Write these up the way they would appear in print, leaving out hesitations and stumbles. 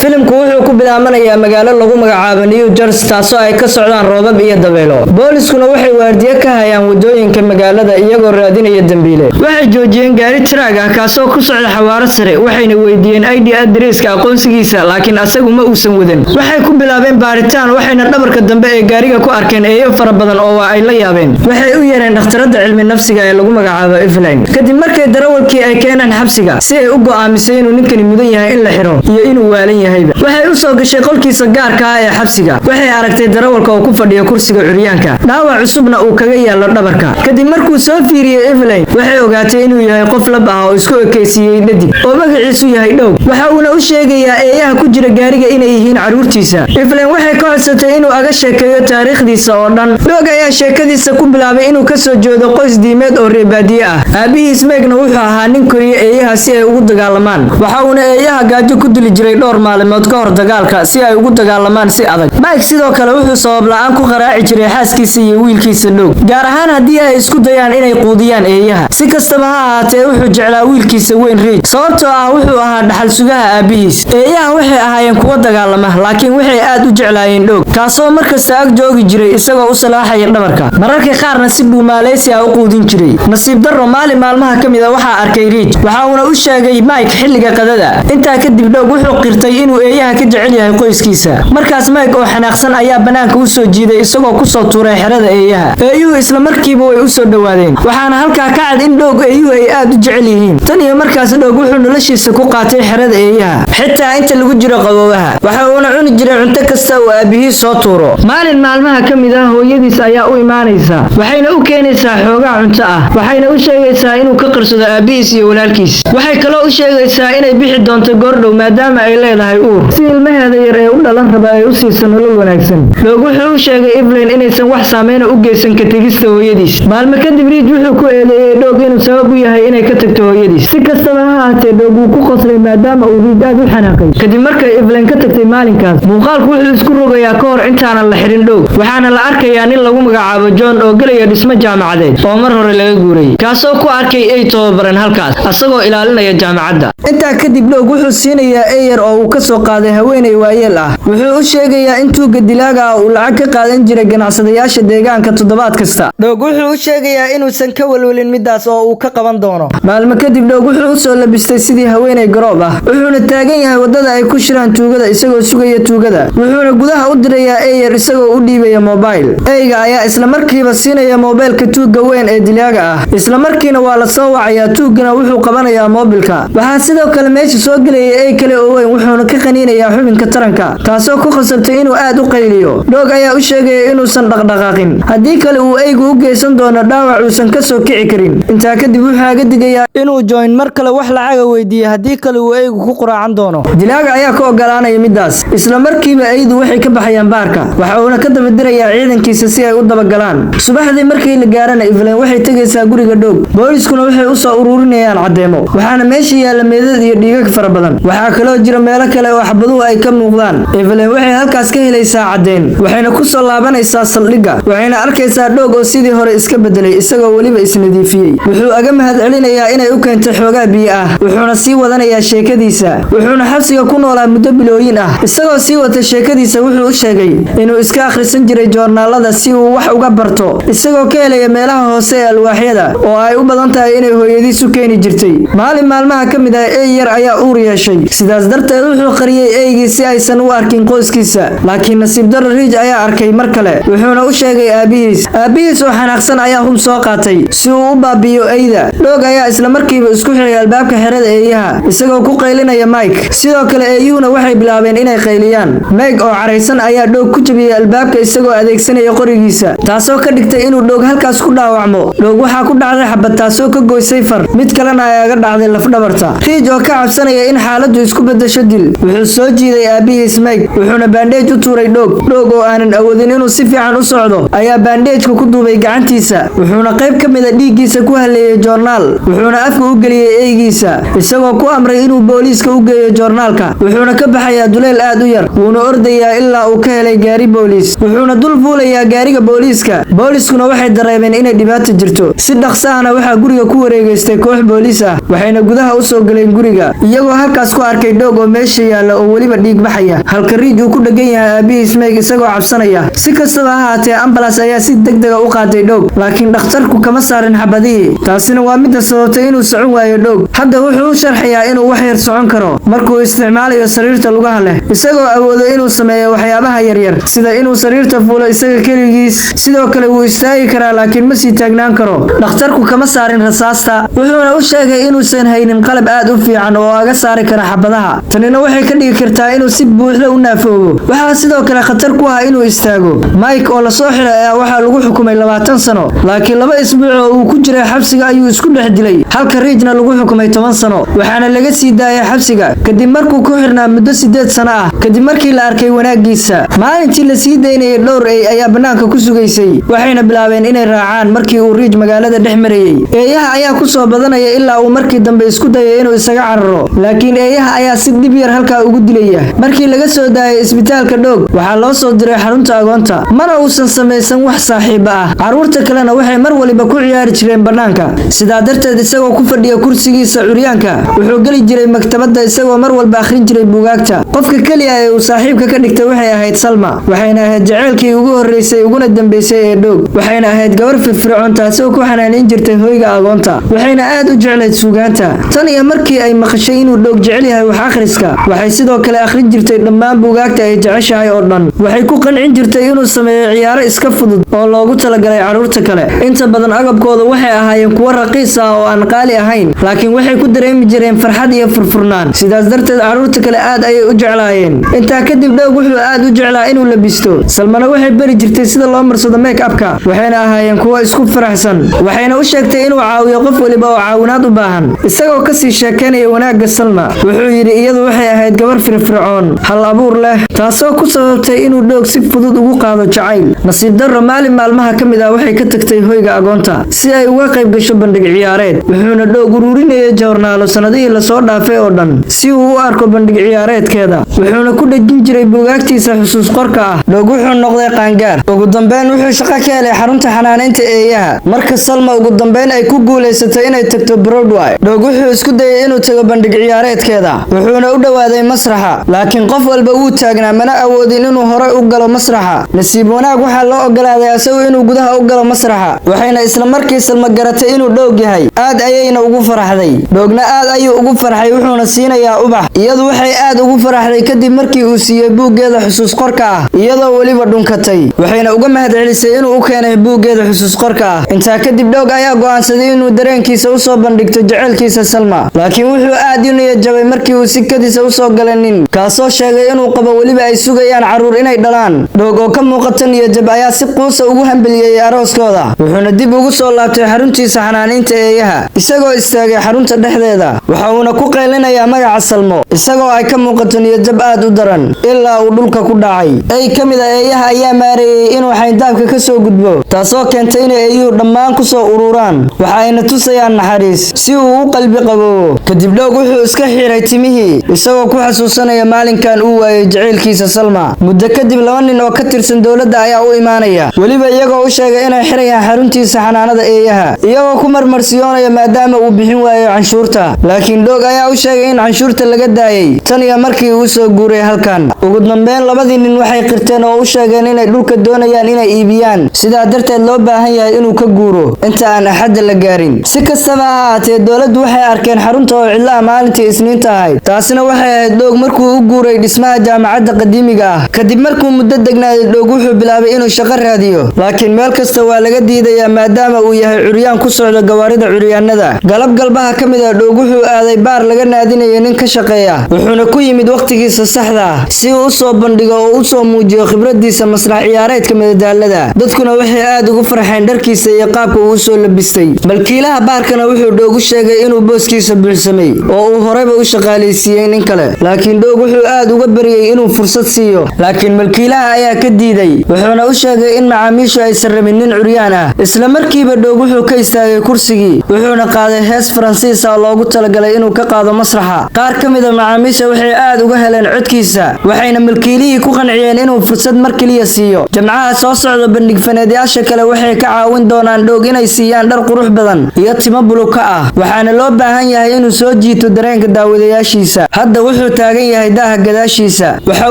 filimku wuxuu ku bilaabanayaa magaalo lagu magacaabo New Jersey taasoo ay ka socdaan roobab iyo dabaylo. Booliskuna waxay waardiye ka hayaan wadooyinka magaalada iyagoo raadinaya dambiile. Waxay joojiyeen gaari tiraag ah kaasoo ku socda xawaaro sare waxayna weydiiyeen ID addresska aqoonsigiisa laakiin asagu ma uusan wadan. Waxay ku bilaabeen baaritaan waxayna dhabarka dambe ee gaariga ku arkeen eeyo fara badan oo ay la yaabeen. Waxay u yeereen dhakhtarada cilmi nafsiga ee lagu magacaabo Evelyn. Kadib markay darawalkii ay keeneen xabsiga si ay u go'aamisay inuu ninkani mudan yahay in la xiro iyo inuu waalan yahay. waxay u soo gashay qolkiisa gaarka ah ee xabsiga. Waxay aragtay darawalka oo ku fadhiyo kursiga curyaanka. Dhaawac cusubna uu kaga yaalo dhabarka. Kadib markuu soo fiiriyay Evelyn, waxay ogaatay inuu yahay qof lab ah oo isku ekeysiyay dhadig oo magaciisu yahay Dhow. Waxa uuna u sheegayaa eeyaha ku jira gaariga inay yihiin caruurtiisa. Evelyn waxay ka codsatay inuu aga sheekeeyo taariikhdiisa oo dhan. Dhow ayaa sheekadiisa ku bilaabay inuu ka soo jeedo qoys diimeed oo reer baadiye ah. Aabihiis Megna wuxuu ahaa nin koriya eeyaha si ay ugu dagaalamaan. Waxa uuna eeyaha gaajo ku dili jiray dhowr maalmood ka hor dagaalka si ay ugu dagaalamaan si adag. Mike sidoo kale wuxuu sabab la'aan ku qaraaci jiray xaaskiisa iyo wiilkiisa Dhow, gaar ahaan haddii ay isku dayaan inay quudiyaan eeyaha. Si kastaba ha ahaatee wuxuu jeclaa wiilkiisa weyn Ridge sababtoo ah wuxuu ahaa dhaxal sugaha aabihiis. Eeyaha waxay ahaayeen kuwa dagaalama laakiin waxay aad u jeclaayeen Dhow kaasoo markasta ag joogi jiray isagoo u salaaxaya dhabarka. Mararka qaarna si dhuumaaleysi ah u quudin jiray. Nasiib darro maalin maalmaha ka mid ah waxaa arkay Ridge. Waxa uuna u sheegay Mike xilliga qadada. Intaa kadib Dhow wuxuu qirtay inuu eeyaha ka jecel yahay qoyskiisa. Markaas Mike oo xanaaqsan ayaa banaanka u soo jiiday isagoo ku soo tuuray xerada eeyaha. Eeyuhu isla markiiba way u soo dhawaadeen. Waxaana halkaa ka cad in Dhow eeyuhu ay aad u jecel yihiin. Tan iyo markaas Dhow wuxuu noloshiisa ku qaatay xerada eeyaha xitaa inta lagu jiro qaboobaha. Waxa uuna cuni jiray cunto kasta oo aabihiis soo tuuro. Maalin maalmaha ka mid ah hooyadiis ayaa u imaanaysa. Waxayna u keenaysaa xoogaa cunto ah. Waxayna u sheegaysaa inuu ka qarsado aabihiis iyo walaalkiis. Waxay kaloo u sheegaysaa inay bixi doonto goordhow maadaama ay leedahay uur. Si ilmaheeda yar ee u dhalan raba ay u siiso nolol wanaagsan. Dhow wuxuu u sheegay Evelyn inaysan wax saameyn u geysan ka tagista hooyadiis. Maalmo kadib Ridge wuxuu ku eedeeyay Dhow inuu sabab u yahay inay ka tagto hooyadiis. Si kastaba ha ahaatee Dhow wuu ku qoslay maadaama uu Ridge aad u xanaaqay. Kadib markay Evelyn ka tagtay maalinkaas, muuqaalku wuxuu isku rogayaa ka hor intaanan la xirin Dhow. Waxaana la arkayaa nin lagu magacaabo John oo galaya dhismo jaamacadeed oo mar hore laga guuray, kaasoo ku arkay ay tababaran halkaas asagoo ilaalinaya jaamacadda. Intaa kadib Dhow wuxuu siinayaa eeyar oo uu ka soo qaaday haweeney waayeel ah. Wuxuu u sheegayaa in tuuga dilaaga ah uu lacag ka qaadan jiray ganacsadayaasha deegaanka toddobaad kasta. Dhow wuxuu u sheegayaa inuusan ka walwalin midaas oo uu ka qaban doono. Maalmo kadib Dhow wuxuu u soo labistay sidii haweeney garoob ah. Wuxuuna taagan yahay wadada ay ku shiraan tuugada isagoo sugaya tuugada. Wuxuuna gudaha u dirayaa eeyar isagoo u dhiibaya mobile. Eeyga ayaa isla markiiba siinaya mobilka tuuga weyn ee dilaaga ah. Isla markiina waa la soo wacayaa tuugana wuxuu qabanayaa mobilka. Waxaa sidoo kale meesha soo galaya eey kale oo weyn wuxuuna ka qaniinayaa xubinka taranka taasoo ku khasabtay inuu aad u qayliyo. Dhow ayaa u sheegay inuusan dhaqdhaqaaqin haddii kale uu eeygu u geysan doono dhaawac uusan ka soo kici karin. Intaa kadib wuxuu aga digayaa inuu John mar kale wax lacag weydiiyo haddii kale uu eeygu ku quraacan doono. Dilaaga ayaa ka ogolaanaya midaas. Isla markiiba eeydu waxay ka baxayaan baarka. Waxa uuna ka daba dirayaa ciidankiisa si ay u daba galaan. Subaxdii markii la gaarana Evelyn waxay tagaysaa guriga Dhow. Booliskuna waxay u soo ururinayaan cadeemo. Waxaana meesha yaala meedad iyo dhiigag fara badan. Waxaa kaloo jira meelo kale oo xabaduhu ay ka muuqdaan. Evelyn waxay halkaas ka helaysaa cadeen. Waxayna ku soo laabanaysaa saldhigga. Waxayna arkaysaa Dhow oo sidii hore iska bedelay isagoo waliba isnadiifiyay. Wuxuu aga mahadcelinayaa inay u keentay xoogaa biyo ah. Wuxuuna sii wadanayaa sheekadiisa. Wuxuuna xabsiga ku noolaa muddo bilooyin ah. Isagoo sii wata sheekadiisa wuxuu u sheegay inuu iska akhrisan jiray joornaalada si uu wax uga barto. Isagoo ka helaya meelaha hoose ee alwaaxyada oo ay u badan tahay inay hooyadiis u keeni jirtay. Maalin maalmaha ka mid ah eey yar ayaa uur yeeshay. Sidaas darteed wuxuu qariyay eeygii si aysan u arkin qoyskiisa. Laakiin nasiib darro Ridge ayaa arkay mar kale. Wuxuuna u sheegay aabihiis. Aabihiis oo xanaaqsan ayaa hub soo qaatay si uu u baabiyo eeyda. Dhow ayaa isla markiiba isku xiray albaabka xerada eeyaha isagoo ku qaylinaya Mike. Sidoo kale eeyuhuna waxay bilaabeen inay qayliyaan. Meg oo caraysan ayaa Dhow ku jabiyay albaabka isagoo adeegsanaya qorigiisa taasoo ka dhigtay inuu Dhow halkaas ku dhaawacmo. Dhow waxaa ku dhacday xabad taasoo ka goysay far. Mid kalena ayaa ga dhacday laf dhabarta. Ridge oo ka cabsanaya in xaaladdu isku bedesho dil wuxuu soo jiiday aabihiis Meg. Wuxuuna bandage u tuuray Dhow oo aanan awoodin inuu si fiican u socdo ayaa bandage-ka ku duubay gacantiisa. Wuxuuna qayb ka mid ah dhiiggiisa ku haleeyay joornaal. Wuxuuna afka u geliyay eeygiisa isagoo ku amray inuu booliiska u geeyo joornaalka. Wuxuuna ka baxayaa duleel aad u yar. Wuuna ordayaa ilaa uu ka helay gaari booliis. Wuxuuna dul fuulayaa gaariga booliiska. Booliiskuna waxay dareemeen inay dhibaato jirto. Si dhaqso ahna waxaa guriga ku wareegaystay koox booliis ah. Waxayna gudaha u soo galeen yimaadeen guriga iyagoo halkaas ku arkay Dhoog oo meesha yaala oo weliba dhiig baxaya halka Reed uu ku dhagan yahay aabihiis Meg isagoo cabsanaya si kastaba ha ahaatee ambulance ayaa si degdeg ah u qaaday Dhoog laakiin dhakhtarku kama saarin xabadihii taasina waa mid sababtay inuu socon waayo Dhoog hadda wuxuu u sharxayaa inuu wax yar socon karo markuu isticmaalayo sariirta lugaha leh isagoo awoodo inuu sameeyo waxyaabaha yaryar sida inuu sariirta fuulo isaga kaligiis sidoo kale wuu istaagi karaa laakiin ma sii taagnaan karo dhakhtarku kama saarin rasaasta wuxuuna u sheegay inuusan haynin qalab aad u fiican oo aga saari kara xabadaha tanina waxay ka dhigi kartaa inuu si buuxda u naafoobo waxaa sidoo kale khatar ku ah inuu istaago Mike oo la soo xiray ayaa waxaa lagu xukumay 20 sano laakiin 2 isbuuc oo uu ku jiray xabsiga ayuu isku dhex dilay halka Reedna lagu xukumay 10 sano waxaana laga sii daayay xabsiga kadib markuu ku xirnaa muddo 8 sano ah kadib markii la arkay wanaagiisa maalintii la sii daynayay dhowr ayaa banaanka ku sugaysay waxayna bilaabeen inay raacaan markii uu Reed magaalada dhex marayay eeyaha ayaa ku soo badanaya ilaa uu markii dambe isku dayay inuu isaga cararo laakiin eeyaha ayaa si dib yar halka ugu dilaya markii laga soo daayay isbitaalka Dhoog waxaa loo soo diray xarunta agoonta mana uusan samaysan wax saaxiib ah caruurta kalena waxay mar waliba ku ciyaari jireen banaanka sidaa darteed isagoo ku fadhiya kursigiisa curyaanka wuxuu gali jiray maktabada isagoo mar walba akhrin jiray buugaagta qofka kaliya ee uu saaxiibka ka dhigtay waxay ahayd Salma waxayna ahayd jaceylkii ugu horeysay uguna dambeysay ee Dhoog waxayna ahayd gabar firfircoon taasoo ku xanaaneyn jirtay hoyga agoonta waxayna aad u jeclayd suugaanta tan iyo markii ay maqashay inuu Dhoog jecel yahay wax akhriska waxay sidoo kale akhrin jirtay dhammaan buugaagta ay jeceshahay oo dhan waxay ku qancin jirtay inuu sameeyo ciyaaro iska fudud oo loogu talagalay caruurta kale inta badan agabkooda waxay ahaayeen kuwa raqiis ah oo aan qaali ahayn laakiin waxay ku dareemi jireen farxad iyo furfurnaan sidaas darteed caruurta kale aad ayay u jeclaayeen intaa kadib Dhoog wuxuu aad u jeclaa inuu labisto Salmana waxay bari jirtay sida loo marsado make-upka waxayna ahaayeen kuwa isku faraxsan waxayna u sheegtay inuu caawiyo qof waliba oo caawinaad u baahan isagoo ka sii sheekeynaya wanaagga Salma wuxuu yiri iyadu waxay ahayd gabar firfircoon hal abuur leh taasoo ku sababtay inuu Dhoog si fudud ugu qaado jacayl nasiib darro maalmaha kamid ah waxay ka tagtay hoyga agoonta si ay uga qayb gasho bandhig ciyaareed wuxuuna Dhoog ururinayay joornaalo sanadihii la soo dhaafay oo dhan si uu u arko bandhig ciyaareedkeeda wuxuuna ku dhajin jiray buugaagtiisa xusuus qorka ah Dhoog wuxuu noqday qaangaar ugu dambeyn wuxuu shaqo ka helay xarunta xanaaneynta eeyaha marka Salma ugu dambeyn ay ku guuleysatay inay tagto Broadway Dhoog wuxuu isku dayay inuu tago bandhig ciyaareedkeeda wuxuuna u dhawaaday masraxa laakiin qof walba uu taagnaa mana awoodin inuu hore u galo masraxa nasiib wanaag waxaa loo ogolaaday asagoo inuu gudaha u galo masraxa waxayna isla markii Salma garatay inuu Dhoog yahay aad ayayna ugu faraxday Dhoogna aad ayuu ugu farxay wuxuuna siinayaa ubax iyadu waxay aad ugu faraxday kadib markii uu siiyay buuggeeda xusuus qorka ah iyadoo waliba dhunkatay waxayna uga mahadcelisay inuu u keenay buuggeeda xusuus qorka ah intaa kadib Dhoog ayaa go'aansaday inuu dareenkiisa u soo bandhigto jaceylkiisa Salma laakiin wuxuu aad u niyad jabay markii uu sikadiisa u soo galay nin kaasoo sheegay inuu qabo waliba ay sugayaan caruur inay dhalaan Dhoog oo ka muuqata niyad jab ayaa si quusa ugu hambaliyay arooskooda wuxuuna dib ugu soo laabtay xaruntiisa xanaaneynta eeyaha isagoo istaagay xarunta dhexdeeda waxa uuna ku qaylinayaa magaca Salmo isagoo ay ka muuqato niyad jab aad u daran ilaa uu dhulka ku dhacay ay kamid ah eeyaha ayaa maareeyay inuu xayndaabka ka soo gudbo taasoo keentay in eeyuhu dhammaan ku soo ururaan waxa ayna tusayaan naxariis si uu u qalbi qaboobo kadib Dhoog wuxuu iska xiray timihii isagoo ku xasuusanaya maalinkan uu waayay jaceylkiisa Salma muddo kadib 2 nin oo ka tirsan dawladda ayaa u imaanaya waliba iyagoo u sheegay inay xirayaan xaruntiisa xanaanada eeyaha iyagoo ku marmarsiyoonaya maadaama uu bixin waayo canshuurta laakiin Dhoog ayaa u sheegay in canshuurta laga daayay tan iyo markii uu soo guuray halkan ugu dambeyn 2 nin waxay qirteen oo u sheegeen inay dhulka doonayaan inay iibiyaan sidaa darteed loo baahan yahay inuu ka guuro inta aan axadda la gaarin si kastaba ha ahaatee dawladdu waxay arkeen xarunta oo cidla maalintii Isniinta ahayd taasina waxay ahayd Dhoog markuu u guuray dhismaha jaamacadda qadiimiga ah kadib markuu muddo degnaaday Dhoog wuxuu bilaabay inuu shaqo raadiyo laakiin meel kasta waa laga diidayaa maadaama uu yahay curyaan ku socda gawaarida curyaanada galab galbaha kamid ah Dhoog wuxuu aaday baar laga naadinayo nin ka shaqeeya wuxuuna ku yimid waqtigiisa saxda ah si uu u soo bandhigo oo u soo muujiyo khibradiisa masrax ciyaareedka madadaalada dadkuna waxay aad ugu farxeen dharkiisa iyo qaabka uu soo labistay balkiilaha baarkana wuxuu Dhoog u sheegay inuu booskiisa buuxsamay oo uu horeba u shaqaaleysiiyay nin kale laakiin Dhoog wuxuu aad uga bariyay inuu fursad siiyo laakiin malkiilaha ayaa ka diiday wuxuuna u sheegay in macaamiishu aysan rabin nin curyaan ah isla markiiba Dhoog wuxuu ka istaagay kursigii wuxuuna qaaday hees Faransiis ah oo loogu talagalay inuu ka qaado masraxa qaar kamid ah macaamiisha waxay aad uga heleen codkiisa waxayna malkiilihii ku qanciyeen inuu fursad mar kaliya siiyo jamcaha soo socda bandhig faneedayaasha kale waxay ka caawin doonaan Dhoog inay siiyaan dhar qurux badan iyo timo buluka ah waxaana loo baahan yahay inuu soo jiito dareenka daawadayaashiisa. Hadda wuxuu taagan yahay daaha gadaashiisa, waxa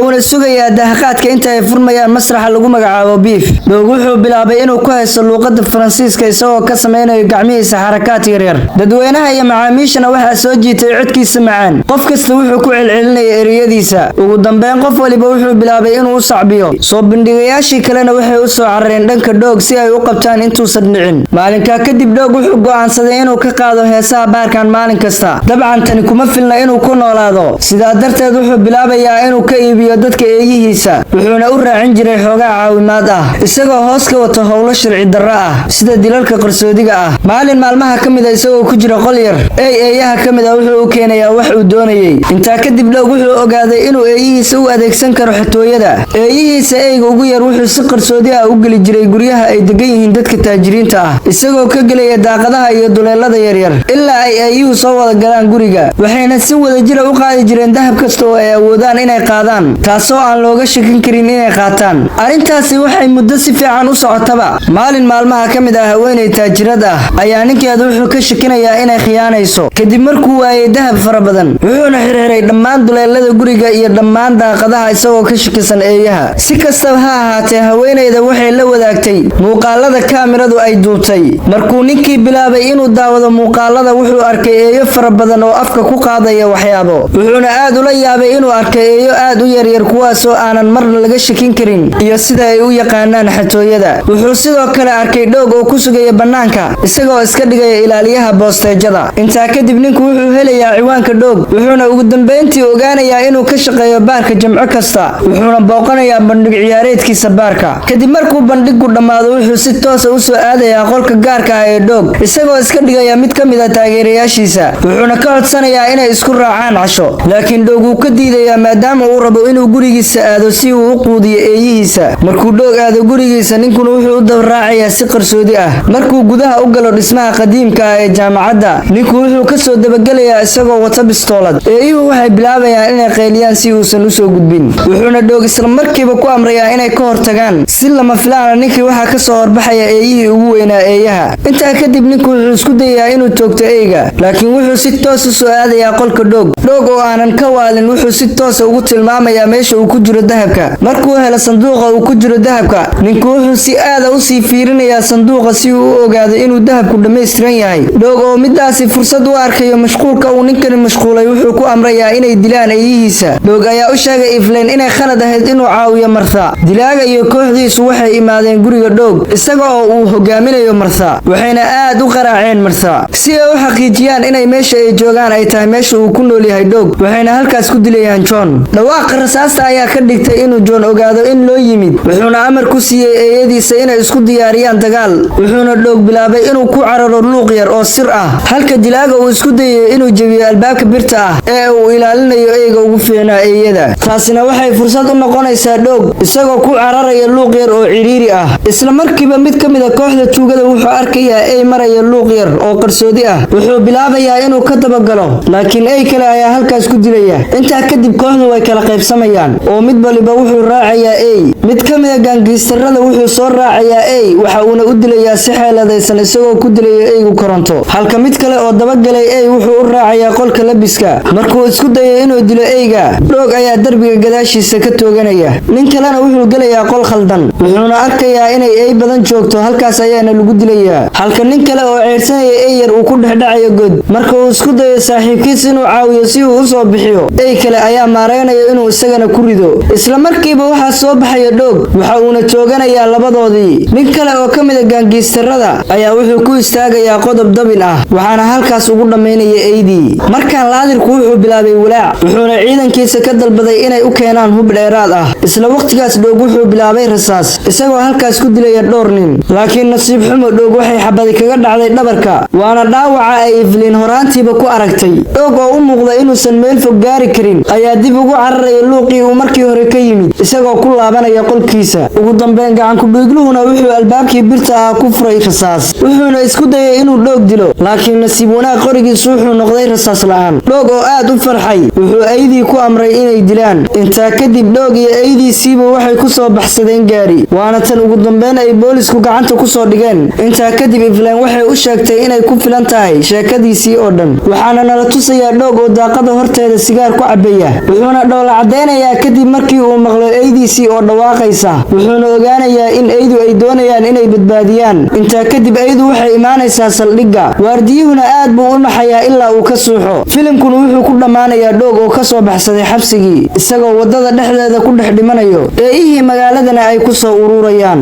uuna sugayaa daahqaadka inta ay furmayaan masraxa lagu magacaabo Beef. Dhoog wuxuu bilaabay inuu ku haysto luuqadda Faransiiska isagoo ka sameynayo gacmihiisa xarakaad yaryar. Dadweynaha iyo macaamiishana waxaa soo jiitay codkiisa macaan. Qof kasta wuxuu ku celcelinayay ereyadiisa. Ugu dambeyn qof waliba wuxuu bilaabay inuu u sacbiyo. Soo bandhigayaashii kalena waxay u soo carareen dhanka Dhoog si ay u qabtaan intuusan dhicin. Maalinka kadib Dhoog wuxuu go'aansaday inuu ka qaado heesaha baarkan maalin kasta. Dabcan tani kuma filna inuu ku noolaado. Sidaa darteed wuxuu bilaabayaa inuu ka iibiyo dadka eeyihiisa. Wuxuuna u raacin jiray xoogaa caawimaad ah, isagoo hoos ka wato howlo sharci darro ah sida dilalka qarsoodiga ah. Maalin maalmaha ka mid ah isagoo ku jira qol yar, eeyaha ka mid ah wuxuu u keenayaa wax uu doonayay. Intaa kadib Dhoog wuxuu ogaaday inuu eeyihiisa u adeegsan karo xatooyada. Eeyihiisa eeyga ugu yar wuxuu si qarsoodi ah u geli jiray guryaha ay degan yihiin dadka taajiriinta ah, isagoo ka gelaya daaqadaha iyo duleelada yaryar ilaa ay eeyuhu soo wada galaan guriga. Waxayna si wadajir u qaadi jireen dahab kasta oo ay awoodaan inay qaadaan, taasoo aan looga shakin karin inay qaataan. Arrintaasi waxay muddo si fiican u socotaba. Maalin maalmaha ka mid ah haweeney taajirad ah ayaa ninkeeda wuxuu ka shakinayaa inay khiyaanayso. Kadib markuu waayay dahab fara badan, wuxuuna xirxiray dhammaan duleelada guriga iyo dhammaan daaqadaha isagoo ka shakisan eeyaha. Si kastaba ha ahaatee, haweeneyda waxay la wadaagtay muuqaalada kaamiradu ay duubtay. Markuu ninkii bilaabay inuu daawado muuqaalada, wuxuu arkay eeyo fara badan oo afka ku qaadaya waxyaabo. Wuxuuna aad ula yaabay inuu arkay eeyo aad u yaryar kuwaasoo aanan marna laga shakin karin iyo sida ay u yaqaanaan xatooyada. Wuxuu sidoo kale arkay Dhoog oo ku sugaya bannaanka isagoo iska dhigaya ilaaliyaha boosteejada. Intaa kadib ninku wuxuu helayaa ciwaanka Dhoog, wuxuuna ugu dambeyntii ogaanayaa inuu ka shaqeeyo baarka Jimco kasta. Wuxuuna booqanayaa bandhig ciyaareedkiisa baarka. Kadib markuu bandhigu dhammaado, wuxuu si toos ah u soo aadayaa qolka gaarka ah ee Dhoog isagoo iska dhigaya mid ka mid ah taageerayaashiisa. Wuxuuna ka codsanayaa inay isku raacaan casho, laakiin Dhoog wuu ka diidayaa maadaama uu rabo inuu gurigiisa aado si uu u quudiyo eeyihiisa. Markuu Dhoog aado gurigiisa, ninkuna wuxuu u dabaraacayaa si qarsoodi ah. Markuu gudaha u galo dhismaha qadiimka ah ee jaamacadda, ninku wuxuu ka soo dabagelayaa isagoo wata bistoolad. Eeyuhu waxay bilaabayaan inay qayliyaan si uusan u soo gudbin. Wuxuuna Dhoog isla markiiba ku amrayaa inay ka hortagaan. Si lama filaana ninkii waxaa ka soo horbaxaya eeyihii ugu weynaa eeyaha. Intaa kadib ninku wuxuu isku dayayaa inuu toogto eeyga, laakiin wuxuu si toos u soo aadayaa qolka Dhoog. Dhoog oo aanan ka waalin wuxuu si toos ugu tilmaamayaa meesha uu ku jiro dahabka. Markuu helo sanduuqa uu ku jiro dahabka, ninku wuxuu si aad ah u sii fiirinayaa sanduuqa si uu u ogaado inuu dahabku dhammaystiran yahay. Dhoog oo midaasi fursad u arkayo mashquulka uu ninkani mashquulay, wuxuu ku amrayaa inay dilaan eeyihiisa. Dhoog ayaa u sheegay Evelyn inay khalad ahayd inuu caawiyo Martha. Dilaaga iyo kooxdiisu waxay imaadeen guriga Dhoog isaga oo uu hogaaminayo Martha, waxayna aad u qaraaceen Martha si ay u xaqiijiyaan inay meesha ay joogaan ay tahay meesha uu ku nool yahay Dhoog. Waxayna halkaas ku dilayaan John. Dhawaaqa rasaasta ayaa ka dhigtay inuu John ogaado in loo yimid, wuxuuna amar ku siiyay eeyadiisa inay isku diyaariyaan dagaal. Wuxuuna Dhoog bilaabay inuu ku cararo luuq yar oo sir ah, halka dilaaga uu isku dayay inuu jabiyo albaabka birta ah ee uu ilaalinayo eeyga ugu fiicnaa eeyada. Taasina waxay fursad u noqonaysaa Dhoog isagoo ku cararaya luuq yar oo ciriiri ah. Isla markiiba mid ka mid ah kooxda tuugada wuxuu arkayaa eey maraya luuq yar oo qarsoodi ah. Wuxuu bilaabayaa inuu ka dabagalo, laakiin eey kale ayaa halkaas ku dilaya. Intaa kadib kooxdu way kala qaybsamayaan oo mid waliba wuxuu raacayaa eey. Mid ka mid ah gaangiistarada wuxuu soo raacayaa eey, waxa uuna u dilayaa si xeeladaysan isagoo ku dilaya eeygu koronto. Halka mid kale oo dabagalay eey wuxuu u raacayaa qolka labiska. Markuu isku dayay inuu dilo eeyga, Dhoog ayaa darbiga gadaashiisa ka tooganaya. Nin kalena wuxuu gelayaa qol khaldan, wuxuuna arkayaa inay eey badan joogto, halkaas ayaana lagu dilayaa. Halka nin kale oo ceyrsanaya eey yar uu ku dhexdhacayo god. Marka uu isku dayo saaxiibkiis inuu caawiyo si uu u soo bixiyo, eey kale ayaa maareynaya inuu isagana ku rido. Isla markiiba waxaa soo baxaya Dhoog, waxa uuna tooganayaa labadoodii. Nin kale oo ka mid ah gaangiistarada ayaa wuxuu ku istaagayaa qodob dabin ah, waxaana halkaas ugu dhammaynaya eeydii. Markaan laadirku wuxuu bilaabay walaac, wuxuuna ciidankiisa ka dalbaday inay u keenaan hub dheeraad ah. Isla waqtigaas Dhoog wuxuu bilaabay rasaas isagoo halkaas ku dilaya dhowr nin, laakiin nasiib xumo Dhoog waxay xabadi kaga dhacday dhabarka, waana dhaawaca ay Evelyn horaantiiba ku aragtay. Dhoog oo u muuqda inuusan meel fog gaari karin ayaa dib ugu cararaya luuqii uu markii hore ka yimid isagoo ku laabanaya qolkiisa. Ugu dambeyn gacan ku dhiigluhuna wuxuu albaabkii birta ah ku furay rasaas, wuxuuna isku dayay inuu Dhoog dilo, laakiin nasiib wanaag qorigiisu wuxuu noqday rasaas la'aan. Dhoog oo aad u farxay wuxuu eeydii ku amray inay dilaan. Intaa kadib Dhoog iyo eeydiisiiba waxay ku soo baxsadeen gaari, waana tan ugu dambeyn ay boolisku gacanta ku soo dhigeen. Intaa kadib Evelyn waxay u sheegtay inay ku filan tahay sheekadiisii oo dhan. waxaana nala tusayaa dhoog oo daaqada horteeda sigaar ku cabaya wuxuuna dhoola cadeynayaa kadib markii uu maqlo eydiisii oo dhawaaqaysa wuxuuna ogaanayaa in eydu ay doonayaan inay badbaadiyaan intaa kadib eydu waxay imaanaysaa saldhigga waardiyuhuna aad buu u naxayaa ilaa uu ka suuxo filimkuna wuxuu ku dhammaanayaa dhoog oo ka soo baxsaday xabsigii isagoo wadada dhexdeeda ku dhex dhimanayo eeyihii magaaladana ay ku soo ururayaan.